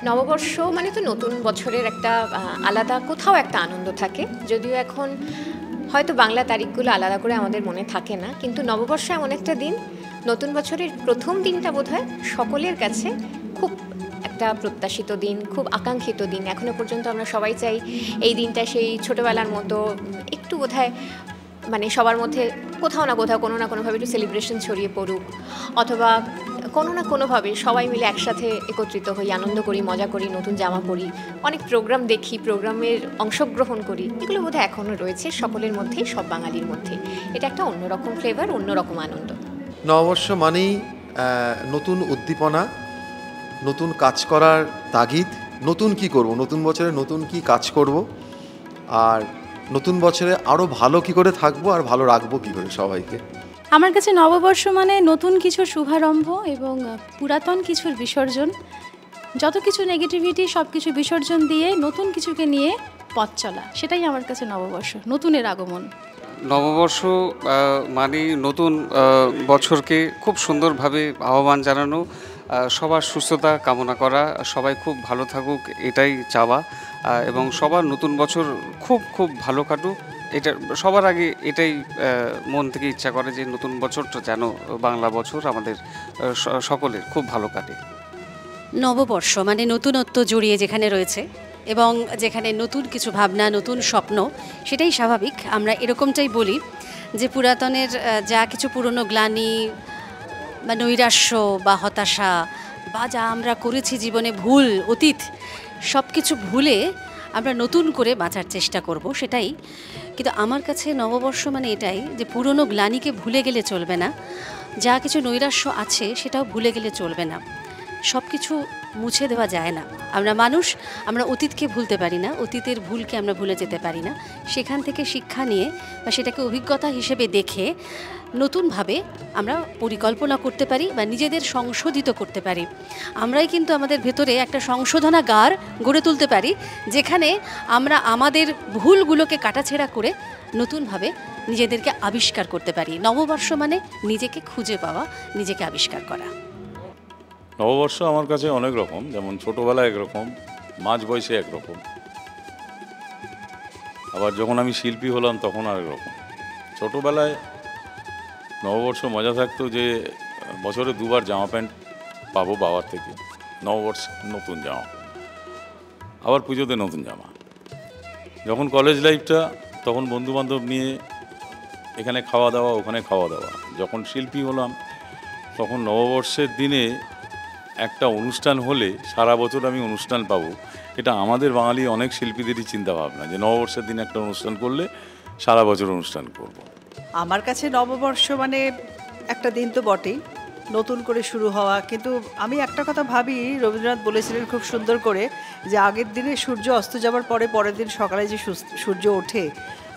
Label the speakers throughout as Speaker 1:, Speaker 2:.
Speaker 1: নববর্ষ মানে তো নতুন বছরের একটা আলাদা কোথাও একটা আনন্দ থাকে, যদিও এখন হয়তো বাংলা তারিখগুলো আলাদা করে আমাদের মনে থাকে না, কিন্তু নববর্ষ এমন একটা দিন, নতুন বছরের প্রথম দিনটা বোধহয় সকলের কাছে খুব একটা প্রত্যাশিত দিন, খুব আকাঙ্ক্ষিত দিন। এখনো পর্যন্ত আমরা সবাই চাই এই দিনটা সেই ছোটোবেলার মতো একটু বোধহয় মানে সবার মধ্যে কোথাও না কোথাও কোনো না কোনোভাবে একটু সেলিব্রেশন ছড়িয়ে পড়ুক, অথবা কোনো না কোনোভাবে সবাই মিলে একসাথে একত্রিত হই, আনন্দ করি, মজা করি, নতুন জামা পরি, অনেক প্রোগ্রাম দেখি, প্রোগ্রামের অংশগ্রহণ করি। এগুলো বোধহয় এখনও রয়েছে সকলের মধ্যেই, সব বাঙালির মধ্যেই। এটা একটা অন্যরকম ফ্লেভার, অন্যরকম আনন্দ।
Speaker 2: নববর্ষ মানেই নতুন উদ্দীপনা, নতুন কাজ করার তাগিদ, নতুন কি করব, নতুন বছরে নতুন কি কাজ করব, আর নতুন বছরে আরও ভালো কি করে থাকবো আর ভালো রাখবো কি করে সবাইকে।
Speaker 3: আমার কাছে নববর্ষ মানে নতুন কিছুর শুভারম্ভ এবং পুরাতন কিছুর বিসর্জন। যত কিছু নেগেটিভিটি সব কিছু বিসর্জন দিয়ে নতুন কিছুকে নিয়ে পথ চলা, সেটাই আমার কাছে নববর্ষ, নতুনের আগমন।
Speaker 4: নববর্ষ মানে নতুন বছরকে খুব সুন্দরভাবে আহ্বান জানানো, সবার সুস্থতা কামনা করা, সবাই খুব ভালো থাকুক এটাই চাওয়া, এবং সবার নতুন বছর খুব খুব ভালো কাটুক, এটা সবার আগে এটাই মন থেকে ইচ্ছা করে যে নতুন বছরটা যেন বাংলা বছর আমাদের সকলের খুব ভালো কাটে।
Speaker 5: নববর্ষ মানে নতুনত্ব জড়িয়ে যেখানে রয়েছে এবং যেখানে নতুন কিছু ভাবনা, নতুন স্বপ্ন, সেটাই স্বাভাবিক। আমরা এরকমটাই বলি যে পুরাতনের যা কিছু পুরনো গ্লানি বা নৈরাশ্য বা হতাশা বা যা আমরা করেছি জীবনে ভুল, অতীত, সব কিছু ভুলে আমরা নতুন করে বাঁচার চেষ্টা করব, সেটাই। কিন্তু আমার কাছে নববর্ষ মানে এটাই যে পুরনো গ্লানিকে ভুলে গেলে চলবে না, যা কিছু নৈরাশ্য আছে সেটাও ভুলে গেলে চলবে না। সব কিছু মুছে দেওয়া যায় না, আমরা মানুষ, আমরা অতীতকে ভুলতে পারি না, অতীতের ভুলকে আমরা ভুলে যেতে পারি না। সেখান থেকে শিক্ষা নিয়ে বা সেটাকে অভিজ্ঞতা হিসেবে দেখে নতুনভাবে আমরা পরিকল্পনা করতে পারি বা নিজেদের সংশোধিত করতে পারি। আমরাই কিন্তু আমাদের ভেতরে একটা সংশোধনাগার গড়ে তুলতে পারি, যেখানে আমরা আমাদের ভুলগুলোকে কাটাছেঁড়া করে নতুনভাবে নিজেদেরকে আবিষ্কার করতে পারি। নববর্ষ মানে নিজেকে খুঁজে পাওয়া, নিজেকে আবিষ্কার করা।
Speaker 6: নববর্ষ আমার কাছে অনেক রকম, যেমন ছোটোবেলায় একরকম, মাঝ বয়সে একরকম, আবার যখন আমি শিল্পী হলাম তখন আরেক রকম। ছোটোবেলায় নববর্ষ মজা থাকতো যে বছরে দুবার জামা প্যান্ট পাবো বাবার থেকে, নববর্ষ নতুন জামা, আবার পুজোতে নতুন জামা। যখন কলেজ লাইফটা, তখন বন্ধুবান্ধব নিয়ে এখানে খাওয়া দাওয়া, ওখানে খাওয়া দাওয়া। যখন শিল্পী হলাম তখন নববর্ষের দিনে একটা অনুষ্ঠান হলে সারা বছর আমি অনুষ্ঠান পাবো, এটা আমাদের বাঙালি অনেক শিল্পীদেরই চিন্তা ভাবনা যে নববর্ষের দিনে একটা অনুষ্ঠান করলে সারা বছর অনুষ্ঠান করব।
Speaker 7: আমার কাছে নববর্ষ মানে একটা দিন তো বটেই, নতুন করে শুরু হওয়া। কিন্তু আমি একটা কথা ভাবি, রবীন্দ্রনাথ বলেছিলেন খুব সুন্দর করে, যে আগের দিনে সূর্য অস্ত যাবার পরে পরের দিন সকালে যে সূর্য ওঠে,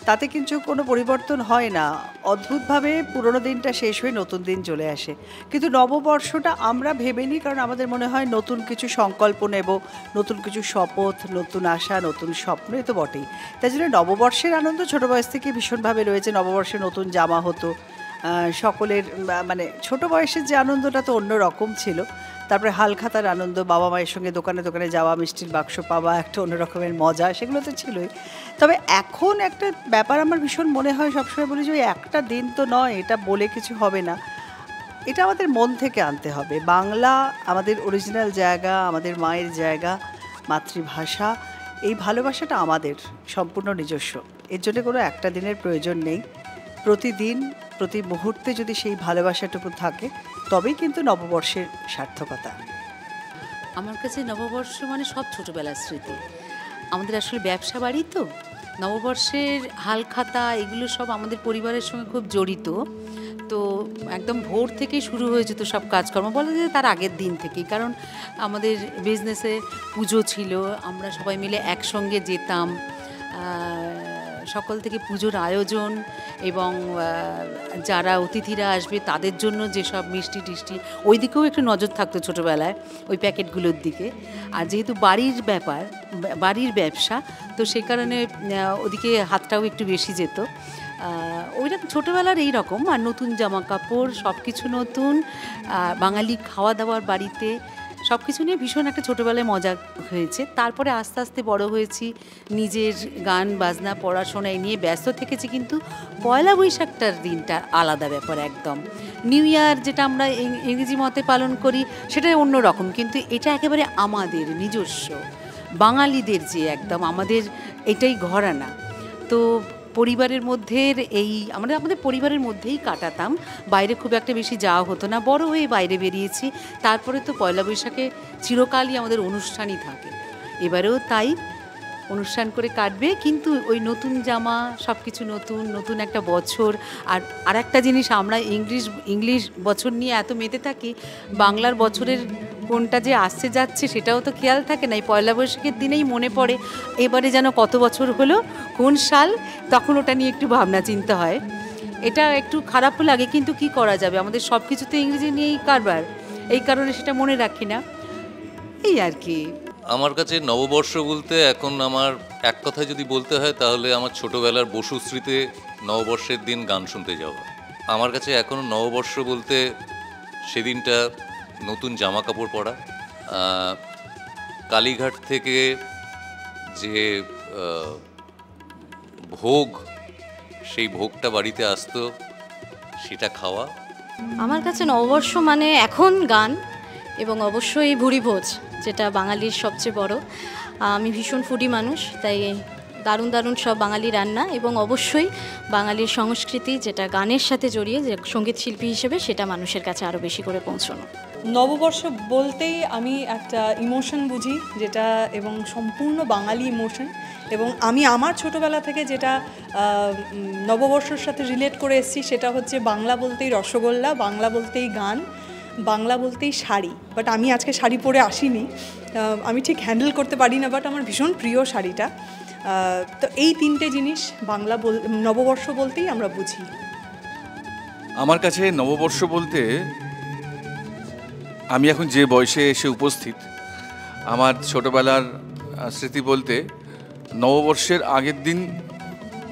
Speaker 7: তাতে কিন্তু কোনো পরিবর্তন হয় না। অদ্ভুতভাবে পুরনো দিনটা শেষ হয়ে নতুন দিন চলে আসে। কিন্তু নববর্ষটা আমরা ভেবে নিই, কারণ আমাদের মনে হয় নতুন কিছু সংকল্প নেব, নতুন কিছু শপথ, নতুন আশা, নতুন স্বপ্ন, এ তো বটেই। তাই জন্য নববর্ষের আনন্দ ছোটো বয়স থেকে ভীষণভাবে রয়েছে। নববর্ষে নতুন জামা হতো সকলের, মানে ছোট বয়সের যে আনন্দটা তো অন্য রকম ছিল। তারপরে হালখাতার আনন্দ, বাবা মায়ের সঙ্গে দোকানে দোকানে যাওয়া, মিষ্টির বাক্স পাওয়া, একটা অন্য রকমের মজা, সেগুলো তো ছিলই। তবে এখন একটা ব্যাপার আমার ভীষণ মনে হয়, সবসময় বলি যে ওই একটা দিন তো নয়, এটা বলে কিছু হবে না, এটা আমাদের মন থেকে আনতে হবে। বাংলা আমাদের অরিজিনাল জায়গা, আমাদের মায়ের জায়গা, মাতৃভাষা, এই ভালোবাসাটা আমাদের সম্পূর্ণ নিজস্ব। এর জন্য কোনো একটা দিনের প্রয়োজন নেই। প্রতিদিন প্রতি মুহূর্তে যদি সেই ভালোবাসাটুকু থাকে, তবেই কিন্তু নববর্ষের সার্থকতা।
Speaker 8: আমার কাছে নববর্ষ মানে সব ছোটোবেলার স্মৃতি। আমাদের আসলে ব্যবসা বাড়ি তো, নববর্ষের হালখাতা এগুলো সব আমাদের পরিবারের সঙ্গে খুব জড়িত। তো একদম ভোর থেকেই শুরু হয়েছে তো সব কাজকর্ম, বলা যায় তার আগের দিন থেকেই, কারণ আমাদের বিজনেসে পুজো ছিল, আমরা সবাই মিলে একসঙ্গে যেতাম, সকাল থেকে পুজোর আয়োজন এবং যারা অতিথিরা আসবে তাদের জন্য যেসব মিষ্টি টিষ্টি, ওই দিকেও একটু নজর থাকতো ছোটোবেলায়, ওই প্যাকেটগুলোর দিকে। আর যেহেতু বাড়ির ব্যাপার, বাড়ির ব্যবসা, তো সে কারণে ওদিকে হাতটাও একটু বেশি যেত। ওইরকম ছোটোবেলার এই রকম। আর নতুন জামা কাপড়, সব কিছু নতুন, বাঙালি খাওয়া দাওয়ার বাড়িতে সব কিছু নিয়ে ভীষণ একটা ছোটোবেলায় মজা হয়েছে। তারপরে আস্তে আস্তে বড় হয়েছি, নিজের গান বাজনা পড়াশোনা এই নিয়ে ব্যস্ত থেকেছি, কিন্তু পয়লা বৈশাখটার দিনটা আলাদা ব্যাপার একদম। নিউ ইয়ার যেটা আমরা ইংরেজি মতে পালন করি সেটা অন্য রকম, কিন্তু এটা একেবারে আমাদের নিজস্ব বাঙালিদের যে একদম আমাদের এটাই ঘরানা। তো পরিবারের মধ্যে আমাদের পরিবারের মধ্যেই কাটাতাম, বাইরে খুব একটা বেশি যাওয়া হতো না। বড় হয়ে বাইরে বেরিয়েছি, তারপরে তো পয়লা বৈশাখে চিরকালই আমাদের অনুষ্ঠানই থাকে। এবারেও তাই অনুষ্ঠান করে কাটবে, কিন্তু ওই নতুন জামা, সব কিছু নতুন নতুন একটা বছর। আর একটা জিনিস, আমরা ইংলিশ বছর নিয়ে এত মেতে থাকি, বাংলার বছরের কোনটা যে আসছে যাচ্ছে সেটাও তো খেয়াল থাকে না। এই পয়লা বৈশাখের দিনেই মনে পড়ে এবারে যেন কত বছর হলো, কোন সাল, তখন ওটা নিয়ে একটু ভাবনা চিন্তা হয়। এটা একটু খারাপও লাগে, কিন্তু কি করা যাবে, আমাদের সব কিছু তো ইংরেজি নিয়েই কারবার, এই কারণে সেটা মনে রাখি না, এই আর কি।
Speaker 9: আমার কাছে নববর্ষ বলতে এখন আমার এক কথায় যদি বলতে হয় তাহলে আমার ছোটোবেলার বসুশ্রীতে নববর্ষের দিন গান শুনতে যাওয়া। আমার কাছে এখনও নববর্ষ বলতে সেদিনটা নতুন জামা কাপড় পরা, কালীঘাট থেকে যে ভোগ, সেই ভোগটা বাড়িতে আসতো, সেটা খাওয়া।
Speaker 3: আমার কাছে নববর্ষ মানে এখন গান এবং অবশ্যই ভুরিভোজ, যেটা বাঙালির সবচেয়ে বড়। আমি ভীষণ ফুডি মানুষ, তাই দারুণ দারুণ সব বাঙালি রান্না এবং অবশ্যই বাঙালির সংস্কৃতি যেটা গানের সাথে জড়িয়ে, যে সঙ্গীত শিল্পী হিসেবে সেটা মানুষের কাছে আরও বেশি করে পৌঁছানো।
Speaker 10: নববর্ষ বলতেই আমি একটা ইমোশন বুঝি, যেটা এবং সম্পূর্ণ বাঙালি ইমোশন। এবং আমি আমার ছোটোবেলা থেকে যেটা নববর্ষের সাথে রিলেট করে এসেছি সেটা হচ্ছে বাংলা বলতেই রসগোল্লা, বাংলা বলতেই গান, বাংলা বলতেই শাড়ি। বাট আমি আজকে শাড়ি পরে আসিনি, আমি ঠিক হ্যান্ডেল করতে পারি না, বাট আমার ভীষণ প্রিয় শাড়িটা। তো এই তিনটে জিনিস নববর্ষ বলতেই আমরা বুঝি।
Speaker 11: আমার কাছে নববর্ষ বলতে, আমি এখন যে বয়সে এসে উপস্থিত, আমার ছোটোবেলার স্মৃতি বলতে নববর্ষের আগের দিন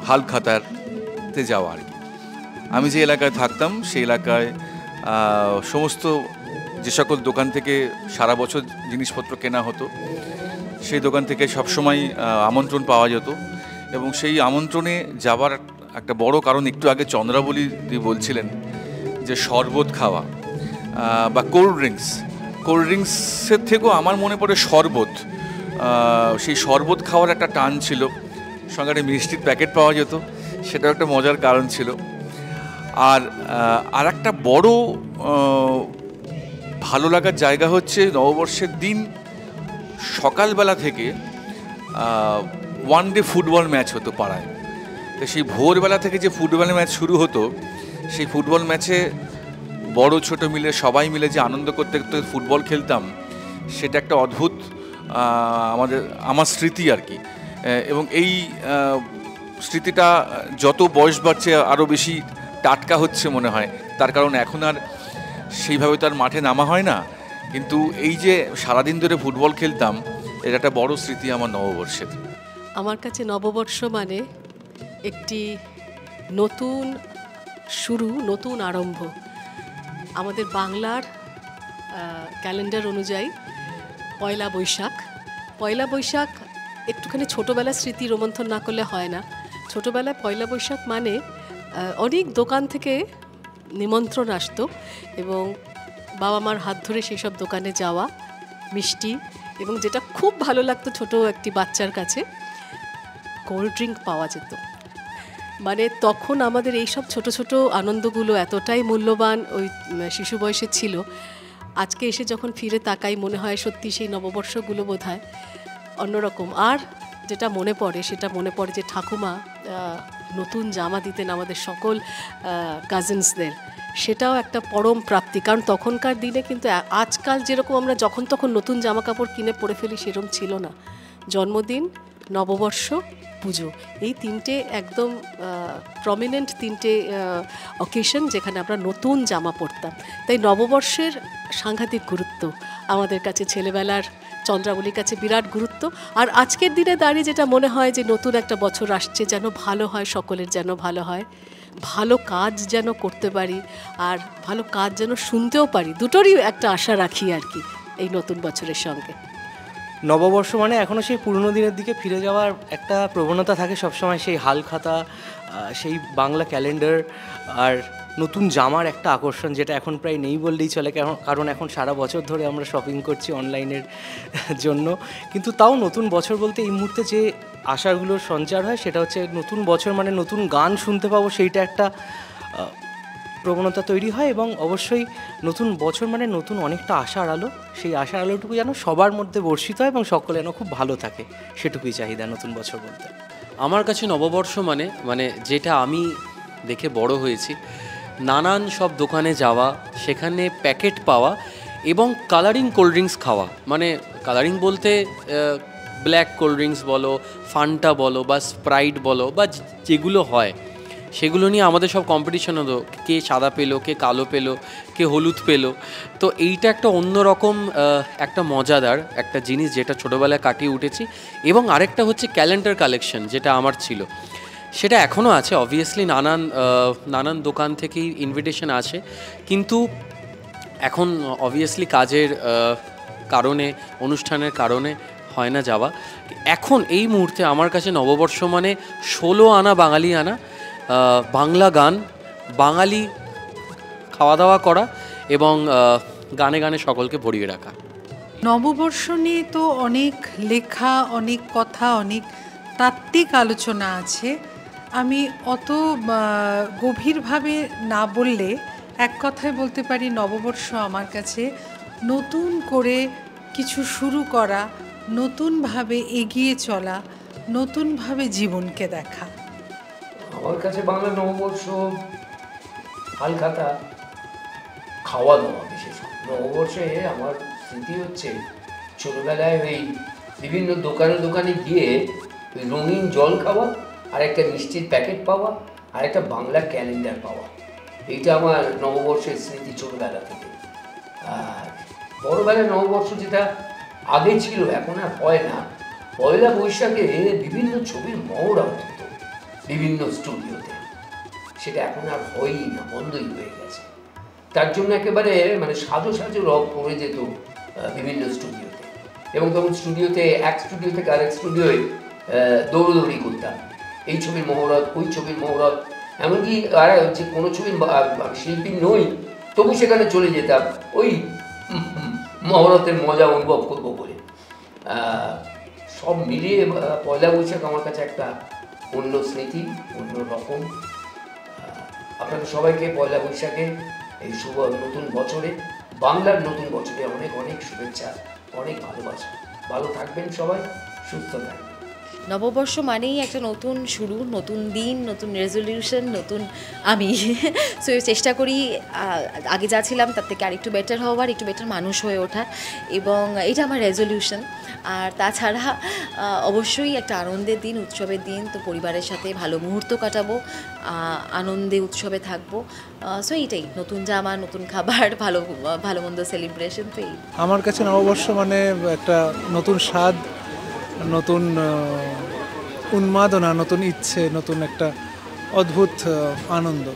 Speaker 11: হালখাতাতে যাওয়া আর কি। আমি যে এলাকায় থাকতাম সেই এলাকায় সমস্ত যে সকল দোকান থেকে সারা বছর জিনিসপত্র কেনা হতো, সেই দোকান থেকে সবসময় আমন্ত্রণ পাওয়া যেত। এবং সেই আমন্ত্রণে যাবার একটা বড় কারণ, একটু আগে চন্দ্রাবলী দি বলছিলেন যে শরবত খাওয়া বা কোল্ড ড্রিঙ্কসের থেকেও আমার মনে পড়ে শরবত। সেই শরবত খাওয়ার একটা টান ছিল, সঙ্গে একটা মিষ্টির প্যাকেট পাওয়া যেত, সেটাও একটা মজার কারণ ছিল। আর একটা বড় ভালো লাগার জায়গা হচ্ছে নববর্ষের দিন সকালবেলা থেকে ওয়ান ডে ফুটবল ম্যাচ হতো পাড়ায়। তো সেই ভোরবেলা থেকে যে ফুটবল ম্যাচ শুরু হতো, সেই ফুটবল ম্যাচে বড় ছোট মিলে সবাই মিলে যে আনন্দ করতে করতে ফুটবল খেলতাম, সেটা একটা অদ্ভুত আমার স্মৃতি আর কি। এবং এই স্মৃতিটা যত বয়স বাড়ছে আরও বেশি টাটকা হচ্ছে মনে হয়। তার কারণ এখন আর সেইভাবে তার মাঠে নামা হয় না, কিন্তু এই যে সারাদিন ধরে ফুটবল খেলতাম, এটা একটা বড় স্মৃতি আমার নববর্ষের।
Speaker 12: আমার কাছে নববর্ষ মানে একটি নতুন শুরু, নতুন আরম্ভ। আমাদের বাংলার ক্যালেন্ডার অনুযায়ী পয়লা বৈশাখ একটুখানি ছোটোবেলার স্মৃতি রোমন্থন না করলে হয় না। ছোটোবেলায় পয়লা বৈশাখ মানে অনেক দোকান থেকে নিমন্ত্রণ আসতো এবং বাবা মার হাত ধরে সেই সব দোকানে যাওয়া, মিষ্টি, এবং যেটা খুব ভালো লাগতো ছোটো একটি বাচ্চার কাছে, কোল্ড ড্রিঙ্ক পাওয়া যেত। মানে তখন আমাদের এই সব ছোটো ছোটো আনন্দগুলো এতটাই মূল্যবান ওই শিশু বয়সে ছিল। আজকে এসে যখন ফিরে তাকাই মনে হয় সত্যি সেই নববর্ষগুলো বোধহয় অন্যরকম। আর যেটা মনে পড়ে সেটা মনে পড়ে যে ঠাকুমা নতুন জামা দিতেন আমাদের সকল কাজিনসদের, সেটাও একটা পরম প্রাপ্তি। কারণ তখনকার দিনে কিন্তু আজকাল যেরকম আমরা যখন তখন নতুন জামা কাপড় কিনে পরে ফেলি, সেরকম ছিল না। জন্মদিন, নববর্ষ, পুজো, এই তিনটে একদম প্রমিনেন্ট তিনটে অকেশন যেখানে আমরা নতুন জামা পরতাম। তাই নববর্ষের সাংঘাতিক গুরুত্ব আমাদের কাছে, ছেলেবেলার চন্দ্রাবলীর কাছে বিরাট গুরুত্ব। আর আজকের দিনে দাঁড়িয়ে যেটা মনে হয় যে নতুন একটা বছর আসছে, যেন ভালো হয়, সকলের যেন ভালো হয়, ভালো কাজ যেন করতে পারি, আর ভালো কাজ যেন শুনতেও পারি, দুটোরই একটা আশা রাখি আর কি। এই নতুন বছরের সঙ্গে।
Speaker 13: নববর্ষ মানে এখনও সেই পুরনো দিনের দিকে ফিরে যাওয়ার একটা প্রবণতা থাকে সবসময়, সেই হালখাতা, সেই বাংলা ক্যালেন্ডার আর নতুন জামার একটা আকর্ষণ, যেটা এখন প্রায় নেই বললেই চলে, কারণ এখন সারা বছর ধরে আমরা শপিং করছি অনলাইনের জন্য। কিন্তু তাও নতুন বছর বলতে এই মুহূর্তে যে আশাগুলোর সঞ্চার হয় সেটা হচ্ছে নতুন বছর মানে নতুন গান শুনতে পাবো, সেইটা একটা প্রবণতা তৈরি হয়। এবং অবশ্যই নতুন বছর মানে নতুন অনেকটা আশার আলো, সেই আশার আলোটুকু যেন সবার মধ্যে বর্ষিত হয় এবং সকলে যেন খুব ভালো থাকে, সেটুকুই চাহিদা নতুন বছর বলতে।
Speaker 14: আমার কাছে নববর্ষ মানে যেটা আমি দেখে বড় হয়েছি, নানান সব দোকানে যাওয়া, সেখানে প্যাকেট পাওয়া এবং কালারিং কোল্ড ড্রিঙ্কস খাওয়া। মানে কালারিং বলতে ব্ল্যাক কোল্ড ড্রিঙ্কস বলো, ফান্টা বলো বা স্প্রাইট বলো বা যেগুলো হয় সেগুলো নিয়ে আমাদের সব কম্পিটিশন হতো, কে সাদা পেলো, কে কালো পেলো, কে হলুদ পেলো। তো এইটা একটা অন্যরকম একটা মজাদার একটা জিনিস যেটা ছোটোবেলায় কাটিয়ে উঠেছি। এবং আরেকটা হচ্ছে ক্যালেন্ডার কালেকশন, যেটা আমার ছিল, সেটা এখনও আছে। অবভিয়াসলি নানান দোকান থেকেই ইনভিটেশন আসে, কিন্তু এখন অবভিয়াসলি কাজের কারণে, অনুষ্ঠানের কারণে হয় না যাওয়া। এখন এই মুহূর্তে আমার কাছে নববর্ষ মানে 16 আনা বাঙালি আনা, বাংলা গান, বাঙালি খাওয়া দাওয়া করা এবং গানে গানে সকলকে ভরিয়ে রাখা।
Speaker 15: নববর্ষ নিয়ে তো অনেক লেখা, অনেক কথা, অনেক তাত্ত্বিক আলোচনা আছে। আমি অত গভীরভাবে না বললে এক কথায় বলতে পারি, নববর্ষ আমার কাছে নতুন করে কিছু শুরু করা, নতুনভাবে এগিয়ে চলা, নতুনভাবে জীবনকে দেখা।
Speaker 16: আমার কাছে বাংলা নববর্ষ হালখাতা, খাওয়া দাওয়া। বিশেষ করে নববর্ষে আমার স্মৃতি হচ্ছে ছোটোবেলায় ওই বিভিন্ন দোকানে গিয়ে ওই রঙিন জল খাওয়া, আর একটা মিষ্টির প্যাকেট পাওয়া, আর একটা বাংলা ক্যালেন্ডার পাওয়া। এইটা আমার নববর্ষের স্মৃতি ছোটোবেলা থেকে। আর বড়োবেলায় নববর্ষ যেটা আগে ছিল, এখন আর হয় না। পয়লা বৈশাখে বিভিন্ন ছবির মহড়া হতো বিভিন্ন স্টুডিওতে, সেটা এখন আর হয়ই না, বন্ধই হয়ে গেছে। তার জন্য একেবারে মানে সাজো রব পড়ে যেত বিভিন্ন স্টুডিওতে, এবং তখন স্টুডিওতে এক স্টুডিও থেকে আরেক স্টুডিওয়ে দৌড়দৌড়ি করতাম, এই ছবির মহরত, ওই ছবির মহরত। এমনকি আর হচ্ছে কোনো ছবির শিল্পী নই, তবু সেখানে চলে যেতাম ওই মহরতের মজা অনুভব করবো বলে। সব মিলিয়ে পয়লা বৈশাখ আমার কাছে একটা অন্য স্মৃতি, অন্য রকম। আপনাদের সবাইকে পয়লা বৈশাখে, এই শুভ নতুন বছরে, বাংলার নতুন বছরে অনেক অনেক শুভেচ্ছা, অনেক ভালোবাসা। ভালো থাকবেন সবাই, সুস্থ থাকবেন।
Speaker 17: নববর্ষ মানেই একটা নতুন শুরু, নতুন দিন, নতুন রেজলিউশন, নতুন আমি। সো চেষ্টা করি আগে যা ছিলাম তার থেকে আরেকটু বেটার হওয়ার, একটু বেটার মানুষ হয়ে ওঠার, এবং এটা আমার রেজলিউশন। আর তাছাড়া অবশ্যই একটা আনন্দের দিন, উৎসবের দিন, তো পরিবারের সাথে ভালো মুহূর্ত কাটাবো, আনন্দে উৎসবে থাকবো। সো এইটাই, নতুন জামা, নতুন খাবার, ভালো মন্দ সেলিব্রেশন। তো এই
Speaker 18: আমার কাছে নববর্ষ মানে একটা নতুন স্বাদ, নতুন উন্মাদনা, নতুন ইচ্ছে, নতুন একটা অদ্ভুত আনন্দ।